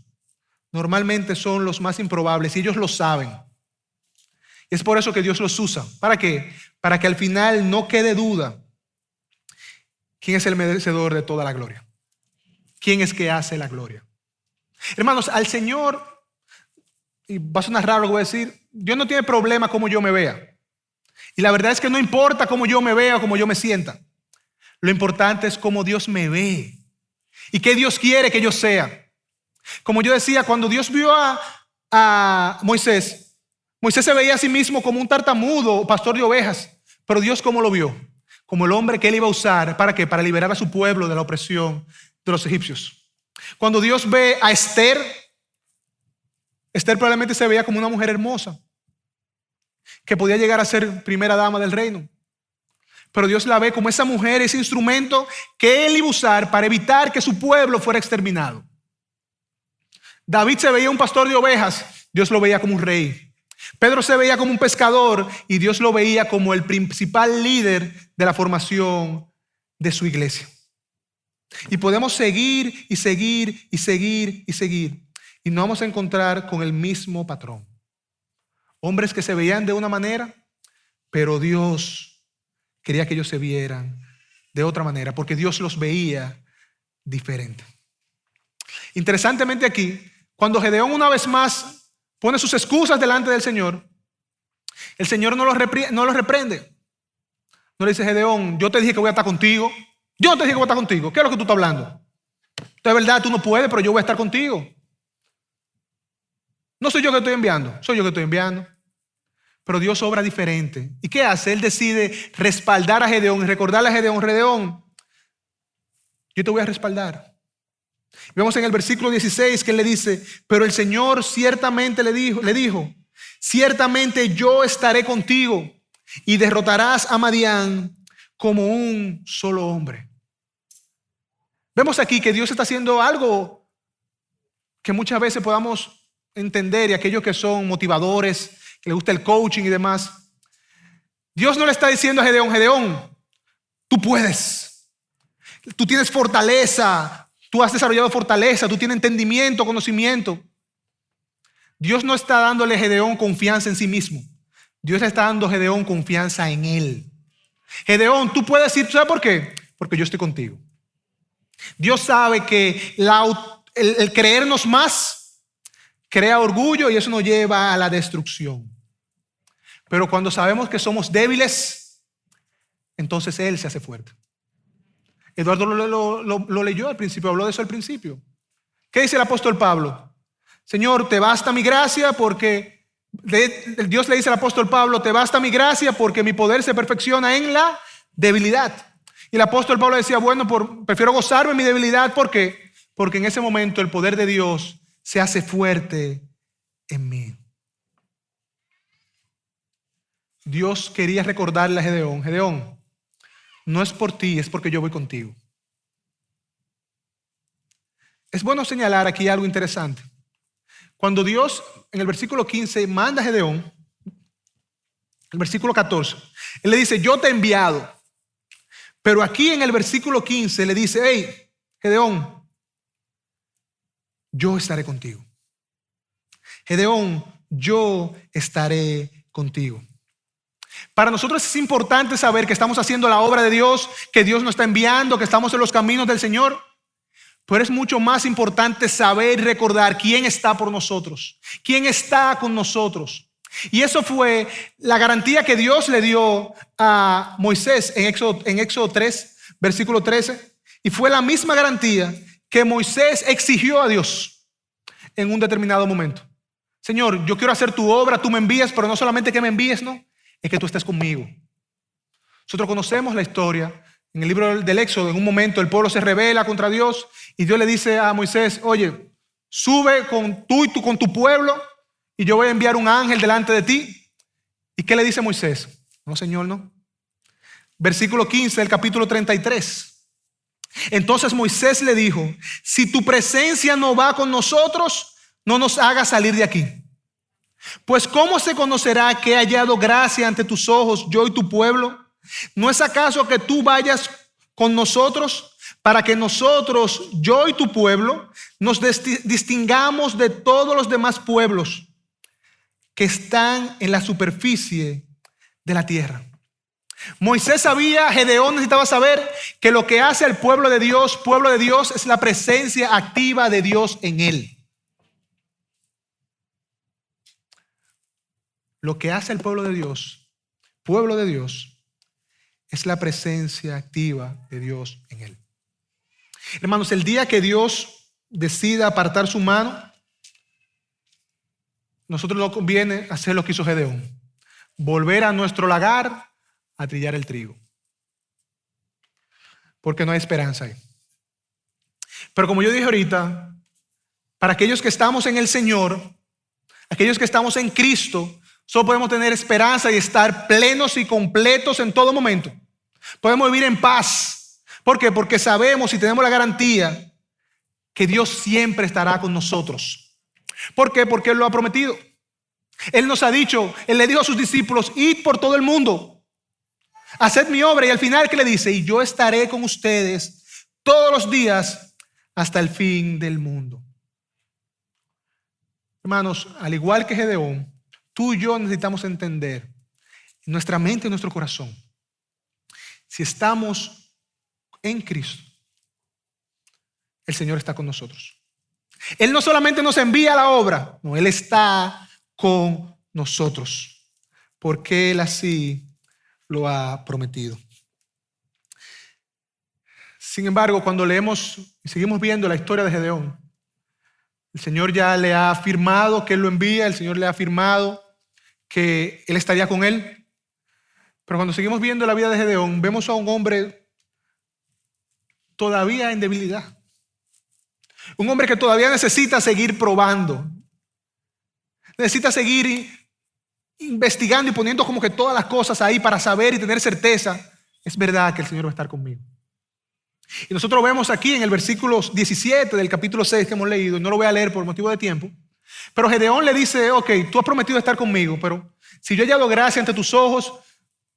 normalmente son los más improbables y ellos lo saben. Y es por eso que Dios los usa. ¿Para qué? Para que al final no quede duda quién es el merecedor de toda la gloria. ¿Quién es que hace la gloria? Hermanos, al Señor, y va a sonar raro lo que voy a decir, Dios no tiene problema cómo yo me vea. Y la verdad es que no importa cómo yo me vea o cómo yo me sienta. Lo importante es cómo Dios me ve y qué Dios quiere que yo sea. Como yo decía, cuando Dios vio a Moisés, Moisés se veía a sí mismo como un tartamudo, pastor de ovejas. Pero Dios, ¿cómo lo vio? Como el hombre que él iba a usar. ¿Para qué? Para liberar a su pueblo de la opresión de los egipcios. Cuando Dios ve a Esther, Esther probablemente se veía como una mujer hermosa, que podía llegar a ser primera dama del reino. Pero Dios la ve como esa mujer, ese instrumento que Él iba a usar para evitar que su pueblo fuera exterminado. David se veía un pastor de ovejas, Dios lo veía como un rey. Pedro se veía como un pescador y Dios lo veía como el principal líder de la formación de su iglesia. Y podemos seguir y seguir y seguir y seguir, y nos vamos a encontrar con el mismo patrón. Hombres que se veían de una manera, pero Dios quería que ellos se vieran de otra manera, porque Dios los veía diferente. Interesantemente aquí, cuando Gedeón una vez más pone sus excusas delante del Señor, el Señor no los reprende. No le dice: Gedeón, yo te dije que voy a estar contigo. Yo no te dije que voy a estar contigo. ¿Qué es lo que tú estás hablando? De verdad, tú no puedes, pero yo voy a estar contigo. No soy yo que estoy enviando, soy yo que estoy enviando. Pero Dios obra diferente. ¿Y qué hace? Él decide respaldar a Gedeón y recordarle a Gedeón: Gedeón, yo te voy a respaldar. Vemos en el versículo 16 que él le dice: pero el Señor ciertamente le dijo, ciertamente yo estaré contigo y derrotarás a Madián como un solo hombre. Vemos aquí que Dios está haciendo algo que muchas veces podamos entender, y aquellos que son motivadores, que les gusta el coaching y demás, Dios no le está diciendo a Gedeón: Gedeón, tú puedes, tú tienes fortaleza, tú has desarrollado fortaleza, tú tienes entendimiento, conocimiento. Dios no está dándole a Gedeón confianza en sí mismo. Dios le está dando a Gedeón confianza en él. Gedeón, tú puedes ir. ¿Sabes por qué? Porque yo estoy contigo. Dios sabe que el creernos más crea orgullo y eso nos lleva a la destrucción. Pero cuando sabemos que somos débiles, entonces Él se hace fuerte. Eduardo lo leyó al principio, habló de eso al principio. ¿Qué dice el apóstol Pablo? Señor, te basta mi gracia porque... Dios le dice al apóstol Pablo: te basta mi gracia porque mi poder se perfecciona en la debilidad. Y el apóstol Pablo decía: bueno, prefiero gozarme en mi debilidad. ¿Por qué? Porque en ese momento el poder de Dios se hace fuerte en mí. Dios quería recordarle a Gedeón: Gedeón, no es por ti, es porque yo voy contigo. Es bueno señalar aquí algo interesante. Cuando Dios en el versículo 15 manda a Gedeón, el versículo 14, Él le dice: yo te he enviado. Pero aquí en el versículo 15 le dice: hey, Gedeón, yo estaré contigo. Gedeón, yo estaré contigo. Para nosotros es importante saber que estamos haciendo la obra de Dios, que Dios nos está enviando, que estamos en los caminos del Señor. Pero es mucho más importante saber y recordar quién está por nosotros, quién está con nosotros. Y eso fue la garantía que Dios le dio a Moisés en Éxodo 3, versículo 13. Y fue la misma garantía que Moisés exigió a Dios en un determinado momento. Señor, yo quiero hacer tu obra, tú me envías, pero no solamente que me envíes, no, es que tú estés conmigo. Nosotros conocemos la historia. En el libro del Éxodo, en un momento el pueblo se rebela contra Dios y Dios le dice a Moisés: oye, sube con tu pueblo y yo voy a enviar un ángel delante de ti. ¿Y qué le dice Moisés? No, Señor, no. Versículo 15 del capítulo 33. Entonces Moisés le dijo: si tu presencia no va con nosotros, no nos hagas salir de aquí. Pues ¿cómo se conocerá que he hallado gracia ante tus ojos, yo y tu pueblo? ¿No es acaso que tú vayas con nosotros para que nosotros, yo y tu pueblo, nos distingamos de todos los demás pueblos que están en la superficie de la tierra? Moisés sabía, Gedeón necesitaba saber que lo que hace al pueblo de Dios, es la presencia activa de Dios en él. Lo que hace al pueblo de Dios, es la presencia activa de Dios en él. Hermanos, el día que Dios decida apartar su mano, nosotros nos conviene hacer lo que hizo Gedeón: volver a nuestro lagar a trillar el trigo, porque no hay esperanza ahí. Pero como yo dije ahorita, para aquellos que estamos en el Señor, aquellos que estamos en Cristo, solo podemos tener esperanza y estar plenos y completos en todo momento. Podemos vivir en paz. ¿Por qué? Porque sabemos y tenemos la garantía que Dios siempre estará con nosotros. ¿Por qué? Porque Él lo ha prometido. Él nos ha dicho, Él le dijo a sus discípulos, id por todo el mundo, haced mi obra. Y al final, ¿qué le dice? Y yo estaré con ustedes todos los días hasta el fin del mundo. Hermanos, al igual que Gedeón, tú y yo necesitamos entender en nuestra mente y en nuestro corazón, si estamos en Cristo, el Señor está con nosotros. Él no solamente nos envía a la obra, no, Él está con nosotros, porque Él así lo ha prometido. Sin embargo, cuando leemos y seguimos viendo la historia de Gedeón, el Señor ya le ha afirmado que Él lo envía, el Señor le ha afirmado que Él estaría con él. Pero cuando seguimos viendo la vida de Gedeón, vemos a un hombre todavía en debilidad. Un hombre que todavía necesita seguir probando. Necesita seguir investigando y poniendo como que todas las cosas ahí para saber y tener certeza. Es verdad que el Señor va a estar conmigo. Y nosotros vemos aquí en el versículo 17 del capítulo 6 que hemos leído, no lo voy a leer por motivo de tiempo, pero Gedeón le dice, ok, tú has prometido estar conmigo, pero si yo he hallado gracia ante tus ojos,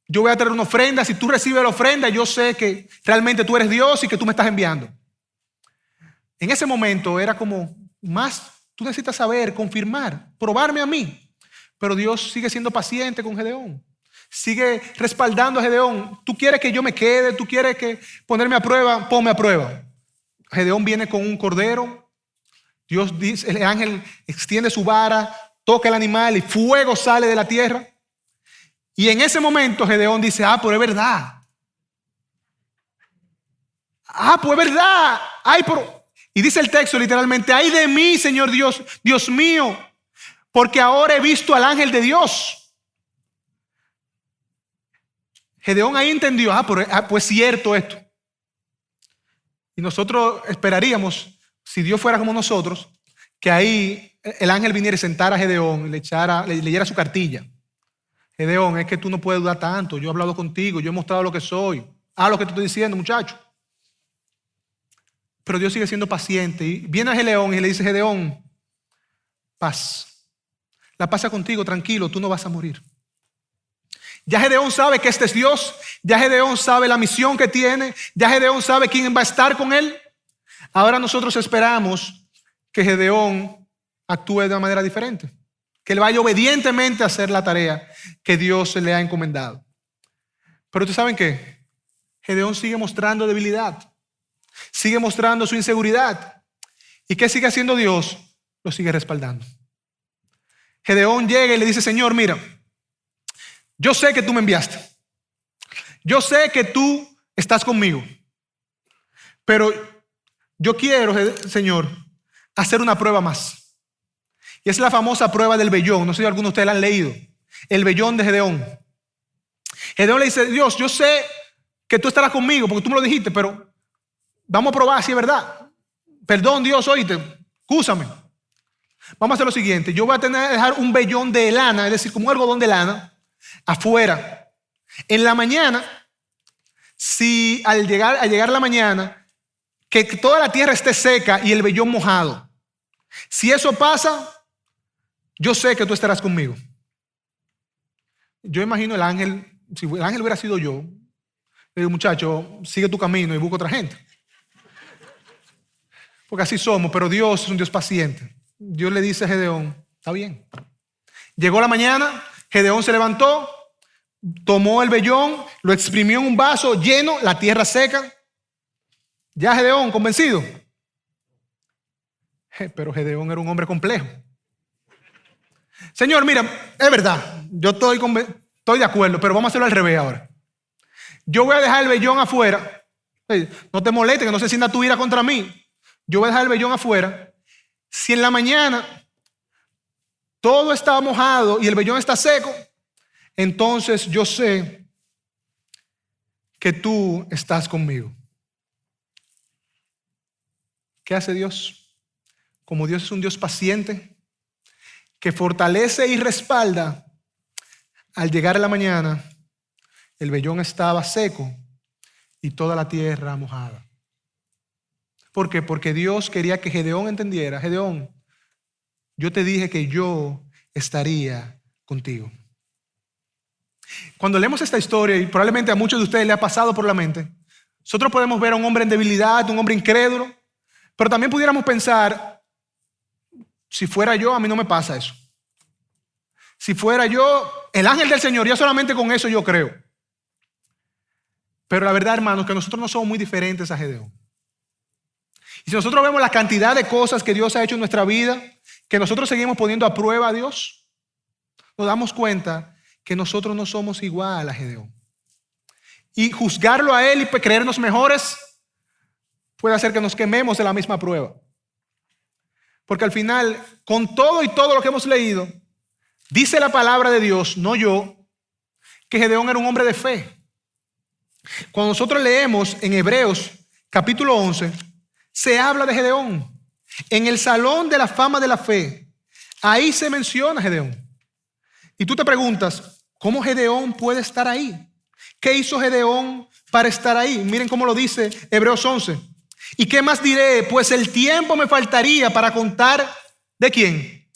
yo voy a traer una ofrenda. Si tú recibes la ofrenda, yo sé que realmente tú eres Dios y que tú me estás enviando. En ese momento era como más, tú necesitas saber, confirmar, probarme a mí. Pero Dios sigue siendo paciente con Gedeón. Sigue respaldando a Gedeón. Tú quieres que yo me quede, tú quieres que ponerme a prueba, ponme a prueba. Gedeón viene con un cordero. Dios dice, el ángel extiende su vara, toca el animal y fuego sale de la tierra. Y en ese momento Gedeón dice, pues es verdad. Pues es verdad. Y dice el texto literalmente, ay de mí, Señor Dios, Dios mío, porque ahora he visto al ángel de Dios. Gedeón ahí entendió, pues es cierto esto. Y nosotros esperaríamos, si Dios fuera como nosotros, que ahí el ángel viniera y sentara a Gedeón y le leyera su cartilla. Gedeón, es que tú no puedes dudar tanto. Yo he hablado contigo, yo he mostrado lo que soy. Lo que te estoy diciendo, muchacho. Pero Dios sigue siendo paciente. Y viene a Gedeón y le dice, Gedeón, paz. La paz contigo, tranquilo, tú no vas a morir. Ya Gedeón sabe que este es Dios. Ya Gedeón sabe la misión que tiene. Ya Gedeón sabe quién va a estar con él. Ahora nosotros esperamos que Gedeón actúe de una manera diferente. Que él vaya obedientemente a hacer la tarea que Dios le ha encomendado. Pero ¿ustedes saben qué? Gedeón sigue mostrando debilidad. Sigue mostrando su inseguridad. ¿Y qué sigue haciendo Dios? Lo sigue respaldando. Gedeón llega y le dice, Señor, mira, yo sé que tú me enviaste. Yo sé que tú estás conmigo. Pero yo quiero, Señor, hacer una prueba más. Y es la famosa prueba del vellón. No sé si algunos de ustedes la han leído. El vellón de Gedeón. Gedeón le dice, Dios, yo sé que tú estarás conmigo porque tú me lo dijiste, pero vamos a probar si es verdad. Perdón, Dios, oíste, excúsame. Vamos a hacer lo siguiente. Yo voy a dejar un vellón de lana, es decir, como un algodón de lana, afuera. En la mañana, si al llegar la mañana, que toda la tierra esté seca y el vellón mojado. Si eso pasa, yo sé que tú estarás conmigo. Yo imagino el ángel, si el ángel hubiera sido yo, le digo, muchacho, sigue tu camino y busca otra gente. Porque así somos, pero Dios es un Dios paciente. Dios le dice a Gedeón, está bien. Llegó la mañana, Gedeón se levantó, tomó el vellón, lo exprimió en un vaso lleno, la tierra seca. Ya Gedeón, convencido. Pero Gedeón era un hombre complejo. Señor, mira, es verdad, yo estoy de acuerdo, pero vamos a hacerlo al revés ahora. Yo voy a dejar el vellón afuera. No te molestes, que no se sienta tu ira contra mí. Yo voy a dejar el vellón afuera. Si en la mañana todo está mojado y el vellón está seco, entonces yo sé que tú estás conmigo. ¿Qué hace Dios? Como Dios es un Dios paciente, que fortalece y respalda, al llegar a la mañana, el vellón estaba seco y toda la tierra mojada. ¿Por qué? Porque Dios quería que Gedeón entendiera: Gedeón, yo te dije que yo estaría contigo. Cuando leemos esta historia, y probablemente a muchos de ustedes le ha pasado por la mente, nosotros podemos ver a un hombre en debilidad, un hombre incrédulo, pero también pudiéramos pensar: si fuera yo, a mí no me pasa eso. Si fuera yo, el ángel del Señor, ya solamente con eso yo creo. Pero la verdad, hermanos, que nosotros no somos muy diferentes a Gedeón. Y si nosotros vemos la cantidad de cosas que Dios ha hecho en nuestra vida, que nosotros seguimos poniendo a prueba a Dios, nos damos cuenta que nosotros no somos igual a Gedeón. Y juzgarlo a él y creernos mejores puede hacer que nos quememos de la misma prueba. Porque al final, con todo y todo lo que hemos leído, dice la palabra de Dios, no yo, que Gedeón era un hombre de fe. Cuando nosotros leemos en Hebreos capítulo 11, se habla de Gedeón. En el salón de la fama de la fe, ahí se menciona Gedeón. Y tú te preguntas, ¿cómo Gedeón puede estar ahí? ¿Qué hizo Gedeón para estar ahí? Miren cómo lo dice Hebreos 11. ¿Y qué más diré? Pues el tiempo me faltaría para contar ¿de quién?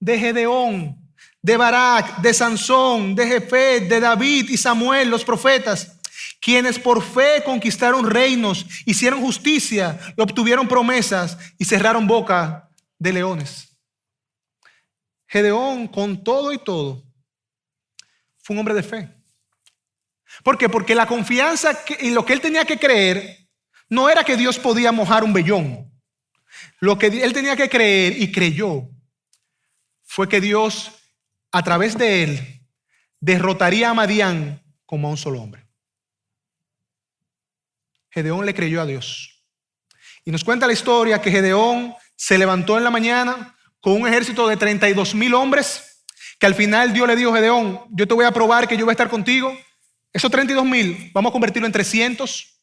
De Gedeón, de Barak, de Sansón, de Jefet, de David y Samuel, los profetas, quienes por fe conquistaron reinos, hicieron justicia y obtuvieron promesas y cerraron boca de leones. Gedeón, con todo y todo, fue un hombre de fe. ¿Por qué? Porque la confianza y lo que él tenía que creer no era que Dios podía mojar un vellón. Lo que él tenía que creer, y creyó, fue que Dios, a través de él, derrotaría a Madián como a un solo hombre. Gedeón le creyó a Dios. Y nos cuenta la historia que Gedeón se levantó en la mañana con un ejército de 32,000 hombres, que al final Dios le dijo: Gedeón, yo te voy a probar que yo voy a estar contigo. Esos 32,000 vamos a convertirlo en 300.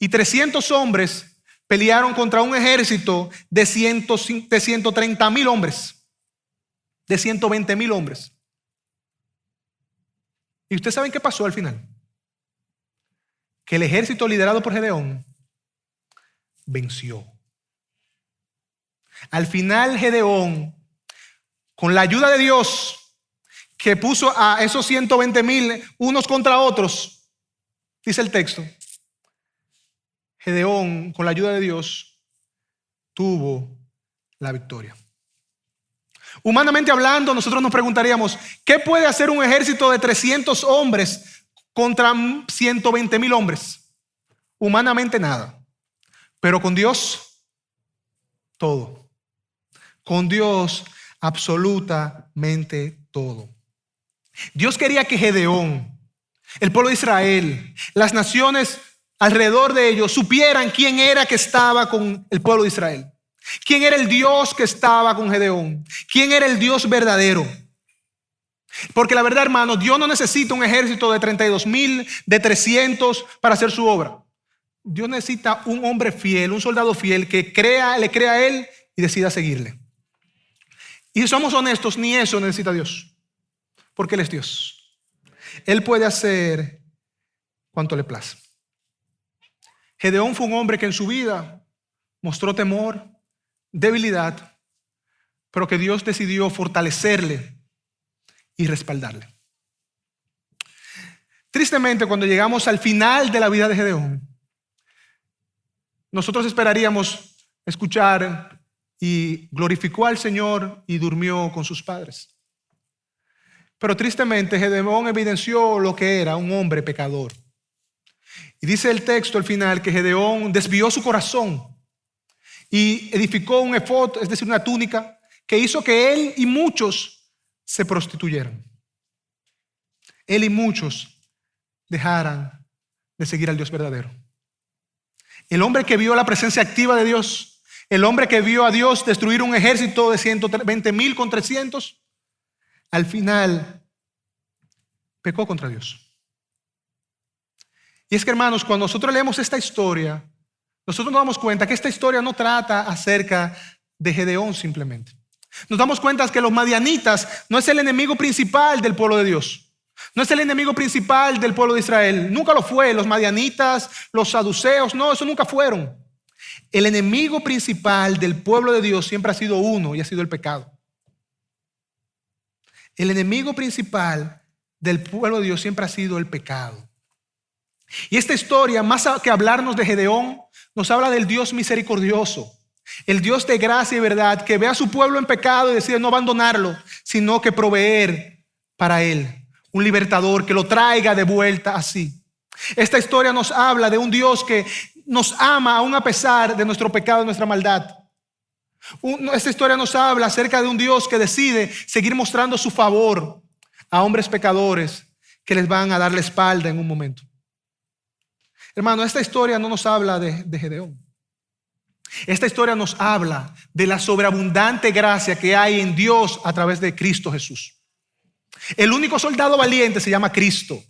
Y 300 hombres pelearon contra un ejército de 130,000 hombres, de 120,000 hombres. ¿Y ustedes saben qué pasó al final? Que el ejército liderado por Gedeón venció. Al final Gedeón, con la ayuda de Dios, que puso a esos 120,000 unos contra otros, dice el texto, Gedeón, con la ayuda de Dios, tuvo la victoria. Humanamente hablando, nosotros nos preguntaríamos: ¿qué puede hacer un ejército de 300 hombres contra 120,000 hombres? Humanamente nada. Pero con Dios, todo. Con Dios, absolutamente todo. Dios quería que Gedeón, el pueblo de Israel, las naciones alrededor de ellos supieran quién era que estaba con el pueblo de Israel. ¿Quién era el Dios que estaba con Gedeón? ¿Quién era el Dios verdadero? Porque la verdad, hermano, Dios no necesita un ejército de 32,000, de 300 para hacer su obra. Dios necesita un hombre fiel, un soldado fiel que le crea a Él y decida seguirle. Y si somos honestos, ni eso necesita Dios, porque Él es Dios. Él puede hacer cuanto le place. Gedeón fue un hombre que en su vida mostró temor, debilidad, pero que Dios decidió fortalecerle y respaldarle. Tristemente, cuando llegamos al final de la vida de Gedeón, nosotros esperaríamos escuchar: y glorificó al Señor y durmió con sus padres. Pero tristemente Gedeón evidenció lo que era un hombre pecador. Y dice el texto al final que Gedeón desvió su corazón y edificó un efod, es decir, una túnica, que hizo que él y muchos se prostituyeran. Él y muchos dejaran de seguir al Dios verdadero. El hombre que vio la presencia activa de Dios, el hombre que vio a Dios destruir un ejército de 120,000 con 300, al final pecó contra Dios. Y es que, hermanos, cuando nosotros leemos esta historia, nosotros nos damos cuenta que esta historia no trata acerca de Gedeón simplemente. Nos damos cuenta que los madianitas no es el enemigo principal del pueblo de Dios. No es el enemigo principal del pueblo de Israel. Nunca lo fue. Los madianitas, los saduceos, no, eso nunca fueron. El enemigo principal del pueblo de Dios siempre ha sido uno y ha sido el pecado. El enemigo principal del pueblo de Dios siempre ha sido el pecado. Y esta historia, más que hablarnos de Gedeón, nos habla del Dios misericordioso, el Dios de gracia y verdad, que ve a su pueblo en pecado y decide no abandonarlo, sino que proveer para él un libertador que lo traiga de vuelta así. Esta historia nos habla de un Dios que nos ama aún a pesar de nuestro pecado y nuestra maldad. Esta historia nos habla acerca de un Dios que decide seguir mostrando su favor a hombres pecadores que les van a dar la espalda en un momento. Hermano, esta historia no nos habla de Gedeón. Esta historia nos habla de la sobreabundante gracia que hay en Dios a través de Cristo Jesús. El único soldado valiente se llama Cristo.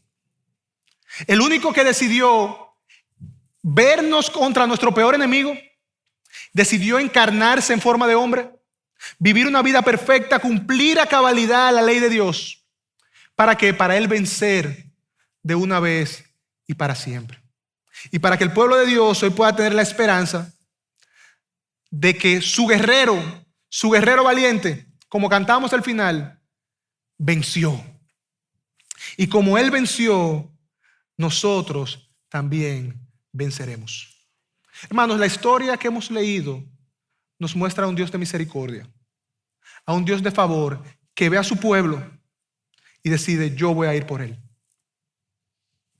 El único que decidió vernos contra nuestro peor enemigo, decidió encarnarse en forma de hombre, vivir una vida perfecta, cumplir a cabalidad la ley de Dios. ¿Para qué? Para él vencer de una vez y para siempre. Y para que el pueblo de Dios hoy pueda tener la esperanza de que su guerrero valiente, como cantamos al final, venció. Y como él venció, nosotros también venceremos. Hermanos, la historia que hemos leído nos muestra a un Dios de misericordia, a un Dios de favor que ve a su pueblo y decide: yo voy a ir por él.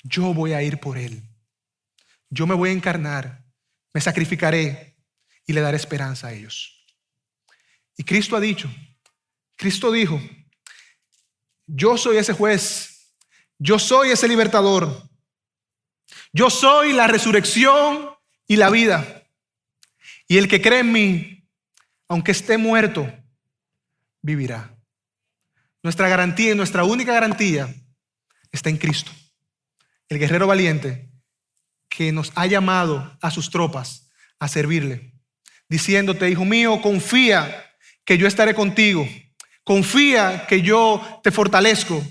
Yo voy a ir por él. Yo me voy a encarnar, me sacrificaré y le daré esperanza a ellos. Y Cristo ha dicho, Cristo dijo: yo soy ese juez, yo soy ese libertador, yo soy la resurrección y la vida. Y el que cree en mí, aunque esté muerto, vivirá. Nuestra garantía y nuestra única garantía está en Cristo, el guerrero valiente que nos ha llamado a sus tropas a servirle, diciéndote: hijo mío, confía que yo estaré contigo, confía que yo te fortalezco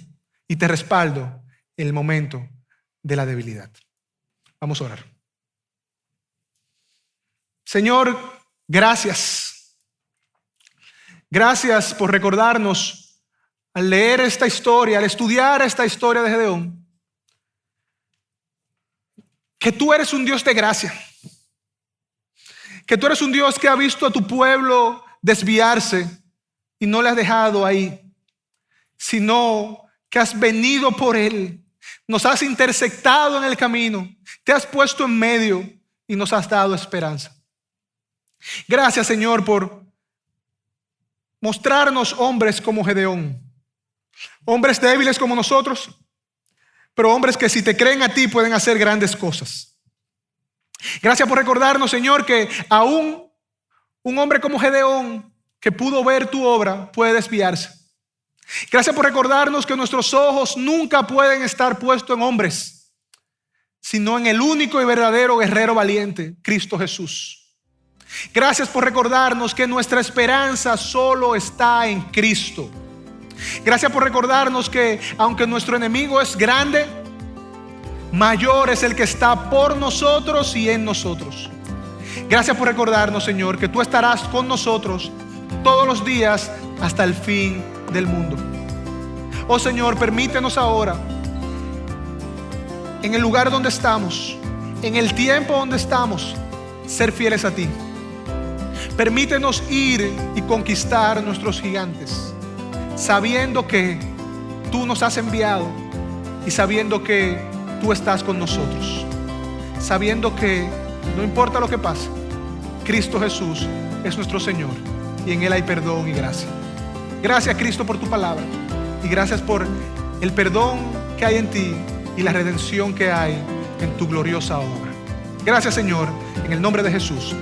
y te respaldo en el momento de la debilidad. Vamos a orar. Señor, gracias. Gracias por recordarnos al leer esta historia, al estudiar esta historia de Gedeón, que tú eres un Dios de gracia, que tú eres un Dios que ha visto a tu pueblo desviarse y no le has dejado ahí, sino que has venido por él, nos has intersectado en el camino, te has puesto en medio y nos has dado esperanza. Gracias, Señor, por mostrarnos hombres como Gedeón, hombres débiles como nosotros, pero hombres que si te creen a ti pueden hacer grandes cosas. Gracias por recordarnos, Señor, que aún un hombre como Gedeón, que pudo ver tu obra, puede desviarse. Gracias por recordarnos que nuestros ojos nunca pueden estar puestos en hombres, sino en el único y verdadero guerrero valiente, Cristo Jesús. Gracias por recordarnos que nuestra esperanza solo está en Cristo. Gracias por recordarnos que aunque nuestro enemigo es grande, mayor es el que está por nosotros y en nosotros. Gracias por recordarnos, Señor, que tú estarás con nosotros todos los días hasta el fin del mundo. Oh Señor, permítenos ahora, en el lugar donde estamos, en el tiempo donde estamos, ser fieles a ti. Permítenos ir y conquistar nuestros gigantes, sabiendo que tú nos has enviado y sabiendo que tú estás con nosotros, sabiendo que no importa lo que pase, Cristo Jesús es nuestro Señor y en Él hay perdón y gracia. Gracias, Cristo, por tu palabra y gracias por el perdón que hay en ti y la redención que hay en tu gloriosa obra. Gracias, Señor, en el nombre de Jesús.